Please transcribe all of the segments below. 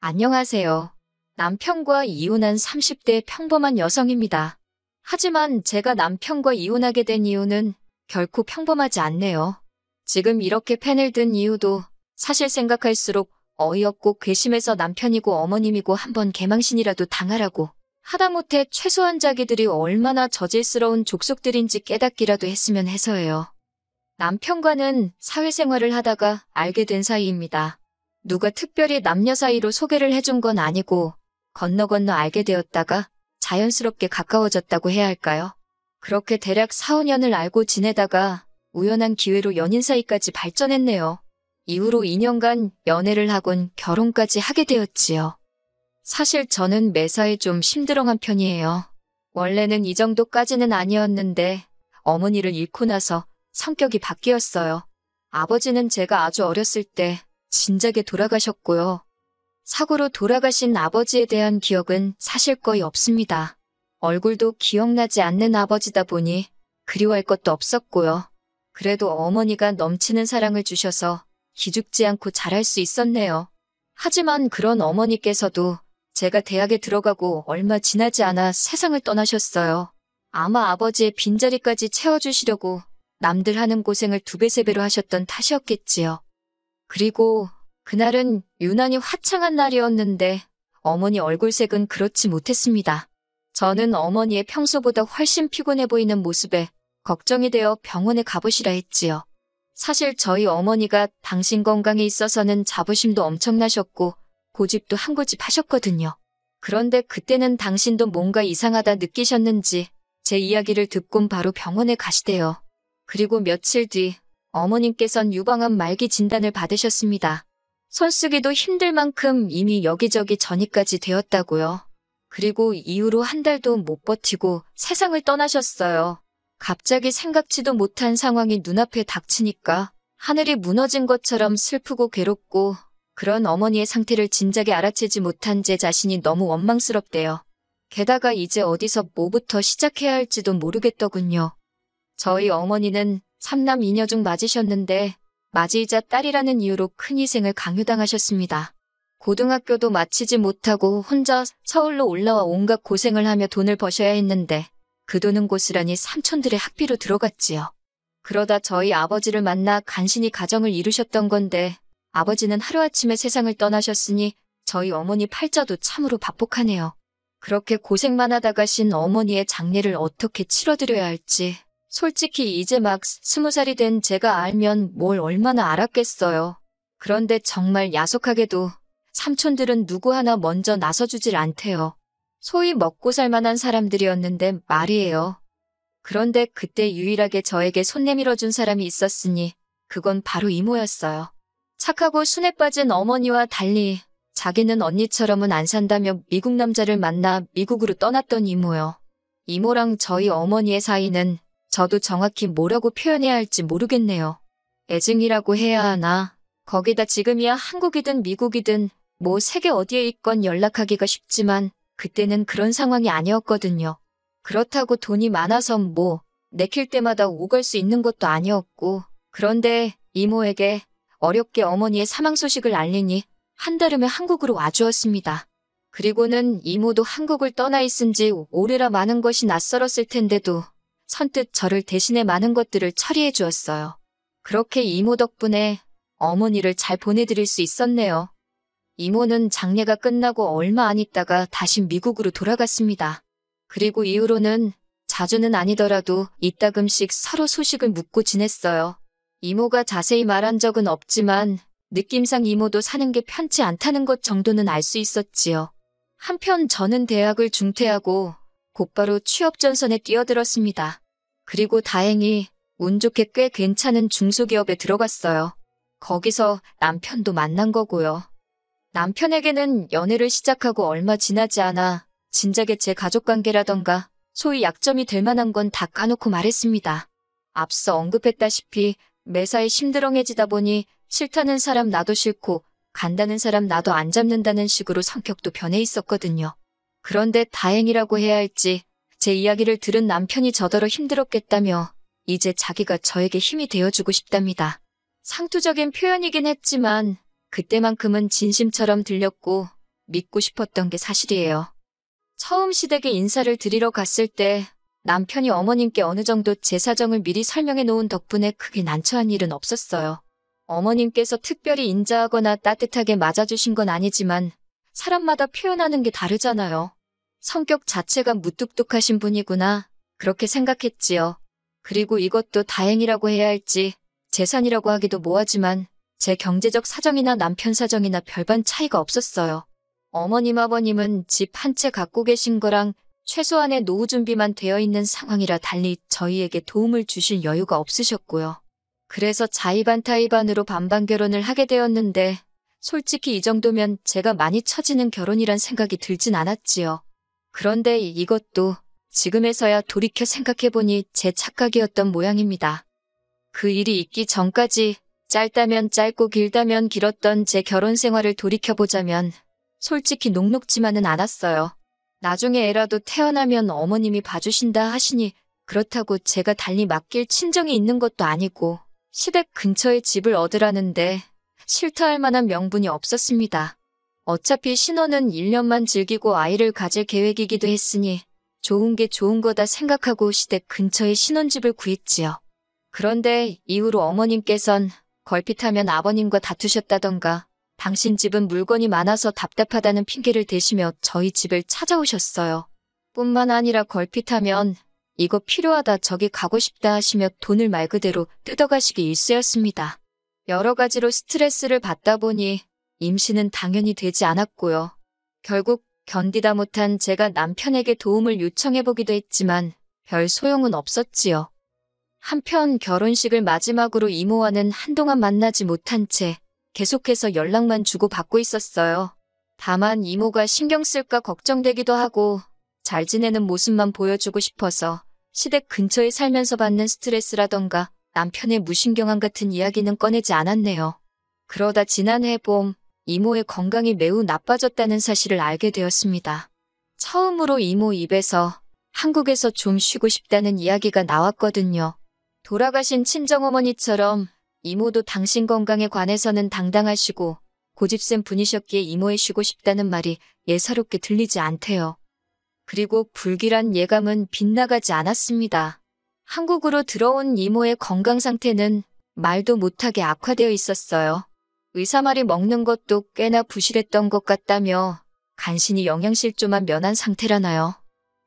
안녕하세요. 남편과 이혼한 30대 평범한 여성입니다. 하지만 제가 남편과 이혼하게 된 이유는 결코 평범하지 않네요. 지금 이렇게 펜을 든 이유도 사실 생각할수록 어이없고 괘씸해서 남편이고 어머님이고 한번 개망신이라도 당하라고 하다못해 최소한 자기들이 얼마나 저질스러운 족속들인지 깨닫기라도 했으면 해서예요. 남편과는 사회생활을 하다가 알게 된 사이입니다. 누가 특별히 남녀 사이로 소개를 해준 건 아니고 건너 알게 되었다가 자연스럽게 가까워졌다고 해야 할까요? 그렇게 대략 4, 5년을 알고 지내다가 우연한 기회로 연인 사이까지 발전했네요. 이후로 2년간 연애를 하곤 결혼까지 하게 되었지요. 사실 저는 매사에 좀 심드렁한 편이에요. 원래는 이 정도까지는 아니었는데 어머니를 잃고 나서 성격이 바뀌었어요. 아버지는 제가 아주 어렸을 때 진작에 돌아가셨고요. 사고로 돌아가신 아버지에 대한 기억은 사실 거의 없습니다. 얼굴도 기억나지 않는 아버지다 보니 그리워할 것도 없었고요. 그래도 어머니가 넘치는 사랑을 주셔서 기죽지 않고 잘할 수 있었네요. 하지만 그런 어머니께서도 제가 대학에 들어가고 얼마 지나지 않아 세상을 떠나셨어요. 아마 아버지의 빈자리까지 채워주시려고 남들 하는 고생을 2배, 3배로 하셨던 탓이었겠지요. 그리고 그날은 유난히 화창한 날이었는데 어머니 얼굴색은 그렇지 못했습니다. 저는 어머니의 평소보다 훨씬 피곤해 보이는 모습에 걱정이 되어 병원에 가보시라 했지요. 사실 저희 어머니가 당신 건강에 있어서는 자부심도 엄청나셨고 고집도 한 고집 하셨거든요. 그런데 그때는 당신도 뭔가 이상하다 느끼셨는지 제 이야기를 듣곤 바로 병원에 가시대요. 그리고 며칠 뒤 어머님께선 유방암 말기 진단을 받으셨습니다. 손쓰기도 힘들 만큼 이미 여기저기 전이까지 되었다고요. 그리고 이후로 한 달도 못 버티고 세상을 떠나셨어요. 갑자기 생각지도 못한 상황이 눈앞에 닥치니까 하늘이 무너진 것처럼 슬프고 괴롭고 그런 어머니의 상태를 진작에 알아채지 못한 제 자신이 너무 원망스럽대요. 게다가 이제 어디서 뭐부터 시작해야 할지도 모르겠더군요. 저희 어머니는 3남 2녀 중 맞으셨는데 맞이이자 딸이라는 이유로 큰 희생을 강요당하셨습니다. 고등학교도 마치지 못하고 혼자 서울로 올라와 온갖 고생을 하며 돈을 버셔야 했는데 그 돈은 고스란히 삼촌들의 학비로 들어갔지요. 그러다 저희 아버지를 만나 간신히 가정을 이루셨던 건데 아버지는 하루아침에 세상을 떠나셨으니 저희 어머니 팔자도 참으로 박복하네요. 그렇게 고생만 하다 가신 어머니의 장례를 어떻게 치러드려야 할지 솔직히 이제 막 20살이 된 제가 알면 뭘 얼마나 알았겠어요. 그런데 정말 야속하게도 삼촌들은 누구 하나 먼저 나서주질 않대요. 소위 먹고 살만한 사람들이었는데 말이에요. 그런데 그때 유일하게 저에게 손 내밀어준 사람이 있었으니 그건 바로 이모였어요. 착하고 순에 빠진 어머니와 달리 자기는 언니처럼은 안 산다며 미국 남자를 만나 미국으로 떠났던 이모요. 이모랑 저희 어머니의 사이는 저도 정확히 뭐라고 표현해야 할지 모르겠네요. 애증이라고 해야 하나? 거기다 지금이야 한국이든 미국이든 뭐 세계 어디에 있건 연락하기가 쉽지만 그때는 그런 상황이 아니었거든요. 그렇다고 돈이 많아서 뭐 내킬 때마다 오갈 수 있는 것도 아니었고 그런데 이모에게 어렵게 어머니의 사망 소식을 알리니 한달음에 한국으로 와주었습니다. 그리고는 이모도 한국을 떠나 있은 지 오래라 많은 것이 낯설었을 텐데도 선뜻 저를 대신해 많은 것들을 처리해 주었어요. 그렇게 이모 덕분에 어머니를 잘 보내드릴 수 있었네요. 이모는 장례가 끝나고 얼마 안 있다가 다시 미국으로 돌아갔습니다. 그리고 이후로는 자주는 아니더라도 이따금씩 서로 소식을 묻고 지냈어요. 이모가 자세히 말한 적은 없지만 느낌상 이모도 사는 게 편치 않다는 것 정도는 알 수 있었지요. 한편 저는 대학을 중퇴하고 곧바로 취업 전선에 뛰어들었습니다. 그리고 다행히 운 좋게 꽤 괜찮은 중소기업에 들어갔어요. 거기서 남편도 만난 거고요. 남편에게는 연애를 시작하고 얼마 지나지 않아 진작에 제 가족관계라던가 소위 약점이 될 만한 건 다 까놓고 말했습니다. 앞서 언급했다시피 매사에 심드렁해지다 보니 싫다는 사람 나도 싫고 간다는 사람 나도 안 잡는다는 식으로 성격도 변해 있었거든요. 그런데 다행이라고 해야 할지 제 이야기를 들은 남편이 저더러 힘들었겠다며 이제 자기가 저에게 힘이 되어주고 싶답니다. 상투적인 표현이긴 했지만 그때만큼은 진심처럼 들렸고 믿고 싶었던 게 사실이에요. 처음 시댁에 인사를 드리러 갔을 때 남편이 어머님께 어느 정도 제 사정을 미리 설명해 놓은 덕분에 크게 난처한 일은 없었어요. 어머님께서 특별히 인자하거나 따뜻하게 맞아주신 건 아니지만 사람마다 표현하는 게 다르잖아요. 성격 자체가 무뚝뚝하신 분이구나, 그렇게 생각했지요. 그리고 이것도 다행이라고 해야 할지 재산이라고 하기도 뭐하지만 제 경제적 사정이나 남편 사정이나 별반 차이가 없었어요. 어머님 아버님은 집 한 채 갖고 계신 거랑 최소한의 노후 준비만 되어 있는 상황이라 달리 저희에게 도움을 주실 여유가 없으셨고요. 그래서 자의반타의반으로 반반 결혼을 하게 되었는데 솔직히 이 정도면 제가 많이 처지는 결혼이란 생각이 들진 않았지요. 그런데 이것도 지금에서야 돌이켜 생각해보니 제 착각이었던 모양입니다. 그 일이 있기 전까지 짧다면 짧고 길다면 길었던 제 결혼 생활을 돌이켜보자면 솔직히 녹록지만은 않았어요. 나중에 애라도 태어나면 어머님이 봐주신다 하시니 그렇다고 제가 달리 맡길 친정이 있는 것도 아니고 시댁 근처에 집을 얻으라는데 싫다 할 만한 명분이 없었습니다. 어차피 신혼은 1년만 즐기고 아이를 가질 계획이기도 했으니 좋은 게 좋은 거다 생각하고 시댁 근처에 신혼집을 구했지요. 그런데 이후로 어머님께선 걸핏하면 아버님과 다투셨다던가 당신 집은 물건이 많아서 답답하다는 핑계를 대시며 저희 집을 찾아오셨어요. 뿐만 아니라 걸핏하면 이거 필요하다 저기 가고 싶다 하시며 돈을 말 그대로 뜯어가시기 일쑤였습니다. 여러 가지로 스트레스를 받다 보니 임신은 당연히 되지 않았고요. 결국 견디다 못한 제가 남편에게 도움을 요청해보기도 했지만 별 소용은 없었지요. 한편 결혼식을 마지막으로 이모와는 한동안 만나지 못한 채 계속해서 연락만 주고받고 있었어요. 다만 이모가 신경 쓸까 걱정되기도 하고 잘 지내는 모습만 보여주고 싶어서 시댁 근처에 살면서 받는 스트레스라던가 남편의 무신경함 같은 이야기는 꺼내지 않았네요. 그러다 지난해 봄 이모의 건강이 매우 나빠졌다는 사실을 알게 되었습니다. 처음으로 이모 입에서 한국에서 좀 쉬고 싶다는 이야기가 나왔거든요. 돌아가신 친정어머니처럼 이모도 당신 건강에 관해서는 당당하시고 고집센 분이셨기에 이모의 쉬고 싶다는 말이 예사롭게 들리지 않대요. 그리고 불길한 예감은 빗나가지 않았습니다. 한국으로 들어온 이모의 건강 상태는 말도 못하게 악화되어 있었어요. 의사 말이 먹는 것도 꽤나 부실했던 것 같다며 간신히 영양실조만 면한 상태라나요.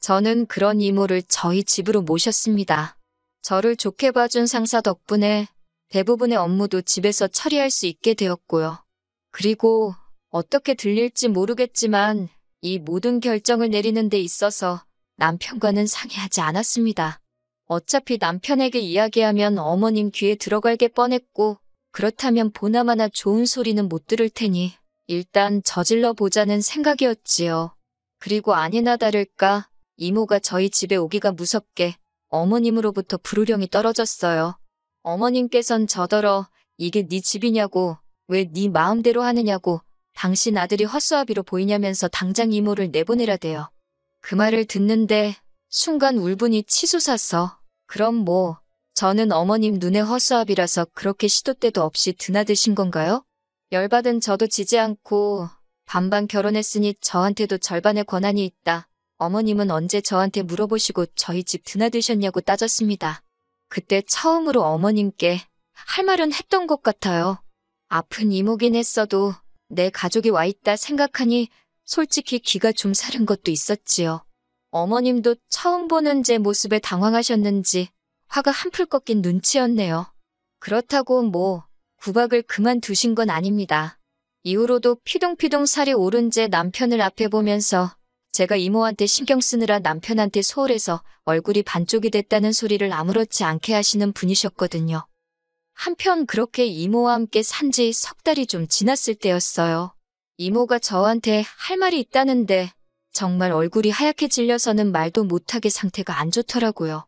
저는 그런 이모를 저희 집으로 모셨습니다. 저를 좋게 봐준 상사 덕분에 대부분의 업무도 집에서 처리할 수 있게 되었고요. 그리고 어떻게 들릴지 모르겠지만 이 모든 결정을 내리는 데 있어서 남편과는 상의하지 않았습니다. 어차피 남편에게 이야기하면 어머님 귀에 들어갈 게 뻔했고 그렇다면 보나마나 좋은 소리는 못 들을 테니 일단 저질러 보자는 생각이었지요. 그리고 아니나 다를까 이모가 저희 집에 오기가 무섭게 어머님으로부터 불호령이 떨어졌어요. 어머님께선 저더러 이게 네 집이냐고 왜 네 마음대로 하느냐고 당신 아들이 헛수아비로 보이냐면서 당장 이모를 내보내라대요. 그 말을 듣는데 순간 울분이 치솟아서 그럼 뭐 저는 어머님 눈에 헛수아비라서 그렇게 시도 때도 없이 드나드신 건가요? 열받은 저도 지지 않고 반반 결혼했으니 저한테도 절반의 권한이 있다. 어머님은 언제 저한테 물어보시고 저희 집 드나드셨냐고 따졌습니다. 그때 처음으로 어머님께 할 말은 했던 것 같아요. 아픈 이모긴 했어도 내 가족이 와 있다 생각하니 솔직히 기가 좀 사른 것도 있었지요. 어머님도 처음 보는 제 모습에 당황하셨는지 화가 한풀 꺾인 눈치였네요. 그렇다고 뭐 구박을 그만두신 건 아닙니다. 이후로도 피동피동 살이 오른 제 남편을 앞에 보면서 제가 이모한테 신경 쓰느라 남편한테 소홀해서 얼굴이 반쪽이 됐다는 소리를 아무렇지 않게 하시는 분이셨거든요. 한편 그렇게 이모와 함께 산 지 석 달이 좀 지났을 때였어요. 이모가 저한테 할 말이 있다는데 정말 얼굴이 하얗게 질려서는 말도 못하게 상태가 안 좋더라고요.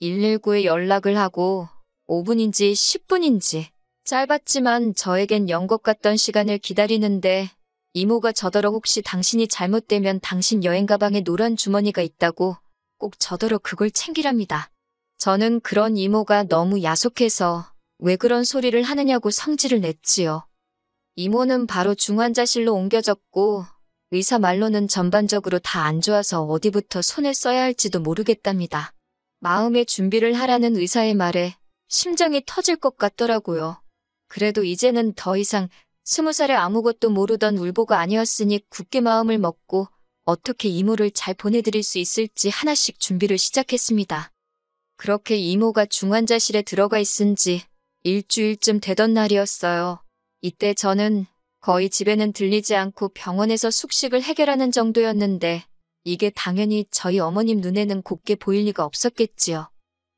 119에 연락을 하고 5분인지 10분인지 짧았지만 저에겐 연것 같던 시간을 기다리는데 이모가 저더러 혹시 당신이 잘못되면 당신 여행 가방에 노란 주머니가 있다고 꼭 저더러 그걸 챙기랍니다. 저는 그런 이모가 너무 야속해서 왜 그런 소리를 하느냐고 성질을 냈지요. 이모는 바로 중환자실로 옮겨졌고 의사 말로는 전반적으로 다 안 좋아서 어디부터 손을 써야 할지도 모르겠답니다. 마음의 준비를 하라는 의사의 말에 심장이 터질 것 같더라고요. 그래도 이제는 더 이상 20살에 아무것도 모르던 울보가 아니었으니 굳게 마음을 먹고 어떻게 이모를 잘 보내드릴 수 있을지 하나씩 준비를 시작했습니다. 그렇게 이모가 중환자실에 들어가 있은 지 일주일쯤 되던 날이었어요. 이때 저는 거의 집에는 들리지 않고 병원에서 숙식을 해결하는 정도였는데 이게 당연히 저희 어머님 눈에는 곱게 보일 리가 없었겠지요.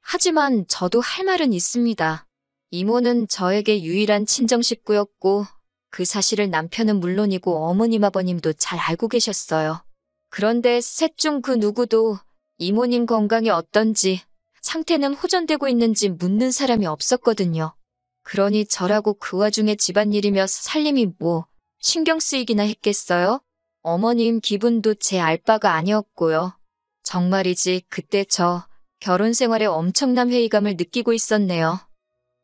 하지만 저도 할 말은 있습니다. 이모는 저에게 유일한 친정 식구였고 그 사실을 남편은 물론이고 어머님 아버님도 잘 알고 계셨어요. 그런데 셋 중 그 누구도 이모님 건강이 어떤지 상태는 호전되고 있는지 묻는 사람이 없었거든요. 그러니 저라고 그 와중에 집안일이며 살림이 뭐 신경 쓰이기나 했겠어요? 어머님 기분도 제 알 바가 아니었고요. 정말이지 그때 저 결혼 생활에 엄청난 회의감을 느끼고 있었네요.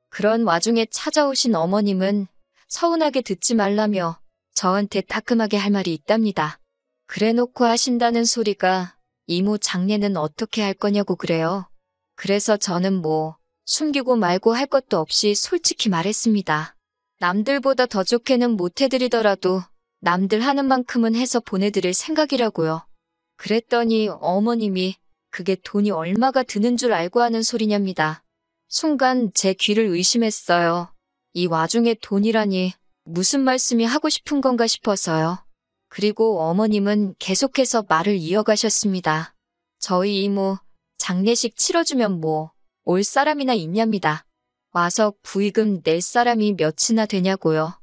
그런 와중에 찾아오신 어머님은 서운하게 듣지 말라며 저한테 따끔하게 할 말이 있답니다. 그래놓고 하신다는 소리가 이모 장례는 어떻게 할 거냐고 그래요. 그래서 저는 뭐 숨기고 말고 할 것도 없이 솔직히 말했습니다. 남들보다 더 좋게는 못 해드리더라도 남들 하는 만큼은 해서 보내드릴 생각이라고요. 그랬더니 어머님이 그게 돈이 얼마가 드는 줄 알고 하는 소리냐입니다. 순간 제 귀를 의심했어요. 이 와중에 돈이라니 무슨 말씀이 하고 싶은 건가 싶어서요. 그리고 어머님은 계속해서 말을 이어가셨습니다. 저희 이모 장례식 치러주면 뭐 올 사람이나 있냐입니다. 와서 부의금 낼 사람이 몇이나 되냐고요.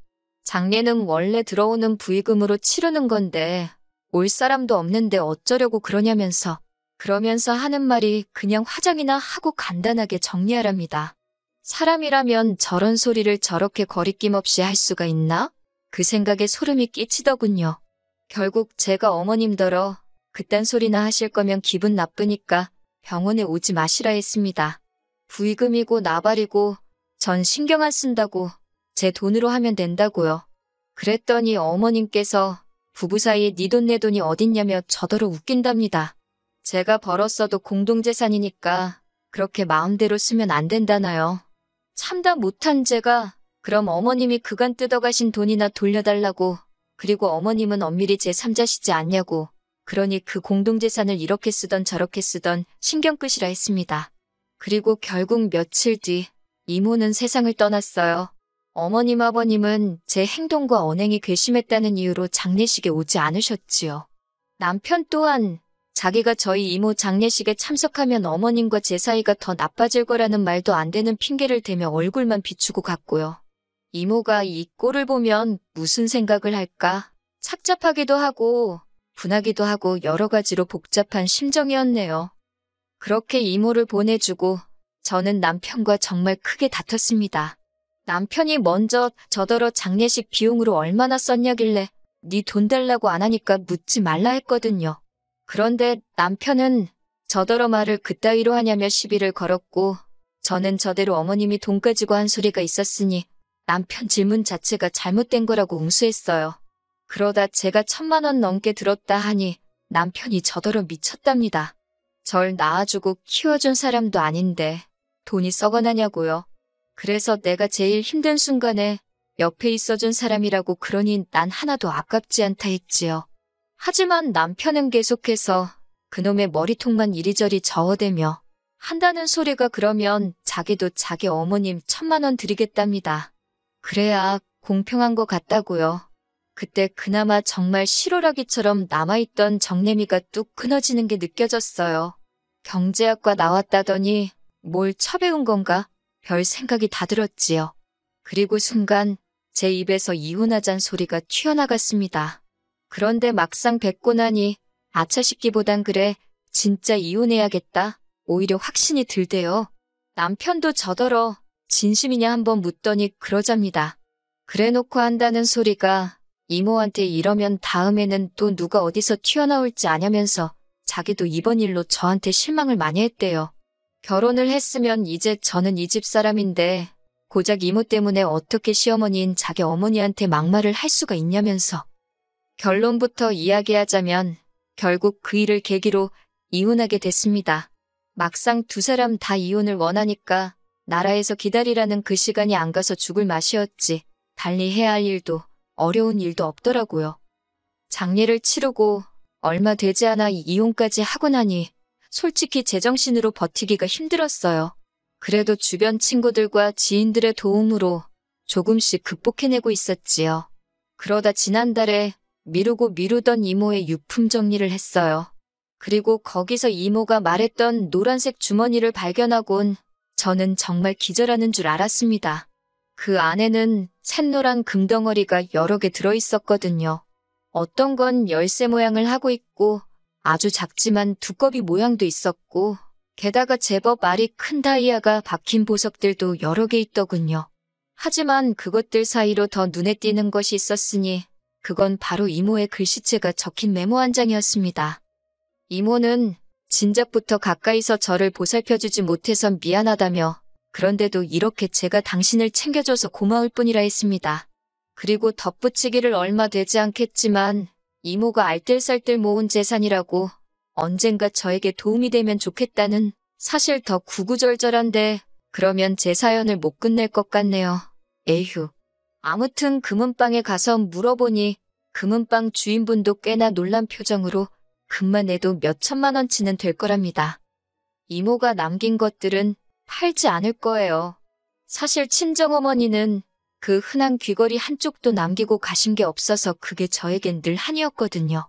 장례는 원래 들어오는 부의금으로 치르는 건데 올 사람도 없는데 어쩌려고 그러냐면서 그러면서 하는 말이 그냥 화장이나 하고 간단하게 정리하랍니다. 사람이라면 저런 소리를 저렇게 거리낌 없이 할 수가 있나? 그 생각에 소름이 끼치더군요. 결국 제가 어머님더러 그딴 소리나 하실 거면 기분 나쁘니까 병원에 오지 마시라 했습니다. 부의금이고 나발이고 전 신경 안 쓴다고 제 돈으로 하면 된다고요. 그랬더니 어머님께서 부부 사이에 네 돈 내 돈이 어딨냐며 저더러 웃긴답니다. 제가 벌었어도 공동재산이니까 그렇게 마음대로 쓰면 안 된다나요. 참다 못한 제가 그럼 어머님이 그간 뜯어가신 돈이나 돌려달라고 그리고 어머님은 엄밀히 제3자시지 않냐고 그러니 그 공동재산을 이렇게 쓰던 저렇게 쓰던 신경 끄시라 했습니다. 그리고 결국 며칠 뒤 이모는 세상을 떠났어요. 어머님 아버님은 제 행동과 언행이 괘씸했다는 이유로 장례식에 오지 않으셨지요. 남편 또한 자기가 저희 이모 장례식에 참석하면 어머님과 제 사이가 더 나빠질 거라는 말도 안 되는 핑계를 대며 얼굴만 비추고 갔고요. 이모가 이 꼴을 보면 무슨 생각을 할까? 착잡하기도 하고 분하기도 하고 여러 가지로 복잡한 심정이었네요. 그렇게 이모를 보내주고 저는 남편과 정말 크게 다퉜습니다. 남편이 먼저 저더러 장례식 비용으로 얼마나 썼냐길래 네 돈 달라고 안 하니까 묻지 말라 했거든요. 그런데 남편은 저더러 말을 그따위로 하냐며 시비를 걸었고 저는 저대로 어머님이 돈 가지고 한 소리가 있었으니 남편 질문 자체가 잘못된 거라고 응수했어요. 그러다 제가 1,000만 원 넘게 들었다 하니 남편이 저더러 미쳤답니다. 절 낳아주고 키워준 사람도 아닌데 돈이 썩어나냐고요. 그래서 내가 제일 힘든 순간에 옆에 있어준 사람이라고 그러니 난 하나도 아깝지 않다 했지요. 하지만 남편은 계속해서 그놈의 머리통만 이리저리 저어대며 한다는 소리가 그러면 자기도 자기 어머님 1,000만 원 드리겠답니다. 그래야 공평한 것 같다고요. 그때 그나마 정말 실오라기처럼 남아있던 정내미가 뚝 끊어지는 게 느껴졌어요. 경제학과 나왔다더니 뭘 처배운 건가? 별 생각이 다 들었지요. 그리고 순간 제 입에서 이혼하잔 소리가 튀어나갔습니다. 그런데 막상 뵙고 나니 아차 싶기보단 그래 진짜 이혼해야겠다. 오히려 확신이 들대요. 남편도 저더러 진심이냐 한번 묻더니 그러잡니다. 그래놓고 한다는 소리가 이모한테 이러면 다음에는 또 누가 어디서 튀어나올지 아냐면서 자기도 이번 일로 저한테 실망을 많이 했대요. 결혼을 했으면 이제 저는 이 집 사람인데 고작 이모 때문에 어떻게 시어머니인 자기 어머니한테 막말을 할 수가 있냐면서. 결론부터 이야기하자면 결국 그 일을 계기로 이혼하게 됐습니다. 막상 두 사람 다 이혼을 원하니까 나라에서 기다리라는 그 시간이 안 가서 죽을 맛이었지. 달리 해야 할 일도 어려운 일도 없더라고요. 장례를 치르고 얼마 되지 않아 이혼까지 하고 나니 솔직히 제정신으로 버티기가 힘들었어요. 그래도 주변 친구들과 지인들의 도움으로 조금씩 극복해내고 있었지요. 그러다 지난달에 미루고 미루던 이모의 유품 정리를 했어요. 그리고 거기서 이모가 말했던 노란색 주머니를 발견하곤 저는 정말 기절하는 줄 알았습니다. 그 안에는 샛노란 금덩어리가 여러 개 들어있었거든요. 어떤 건 열쇠 모양을 하고 있고 아주 작지만 두꺼비 모양도 있었고 게다가 제법 알이 큰 다이아가 박힌 보석들도 여러 개 있더군요. 하지만 그것들 사이로 더 눈에 띄는 것이 있었으니 그건 바로 이모의 글씨체가 적힌 메모 한 장이었습니다. 이모는 진작부터 가까이서 저를 보살펴주지 못해서 미안하다며 그런데도 이렇게 제가 당신을 챙겨줘서 고마울 뿐이라 했습니다. 그리고 덧붙이기를 얼마 되지 않겠지만 이모가 알뜰살뜰 모은 재산이라고 언젠가 저에게 도움이 되면 좋겠다는 사실 더 구구절절한데 그러면 제 사연을 못 끝낼 것 같네요. 에휴. 아무튼 금은방에 가서 물어보니 금은방 주인분도 꽤나 놀란 표정으로 금만 내도 몇 천만 원치는 될 거랍니다. 이모가 남긴 것들은 팔지 않을 거예요. 사실 친정어머니는 그 흔한 귀걸이 한쪽도 남기고 가신 게 없어서 그게 저에겐 늘 한이었거든요.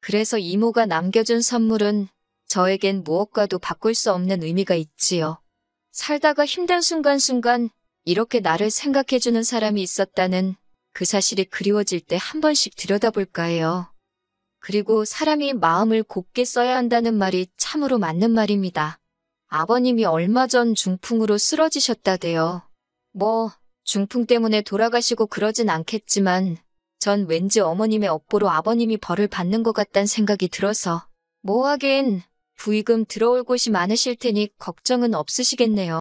그래서 이모가 남겨준 선물은 저에겐 무엇과도 바꿀 수 없는 의미가 있지요. 살다가 힘든 순간순간 이렇게 나를 생각해주는 사람이 있었다는 그 사실이 그리워질 때 한 번씩 들여다볼까 해요. 그리고 사람이 마음을 곱게 써야 한다는 말이 참으로 맞는 말입니다. 아버님이 얼마 전 중풍으로 쓰러지셨다대요. 중풍 때문에 돌아가시고 그러진 않겠지만 전 왠지 어머님의 업보로 아버님이 벌을 받는 것 같단 생각이 들어서 하긴 부의금 들어올 곳이 많으실 테니 걱정은 없으시겠네요.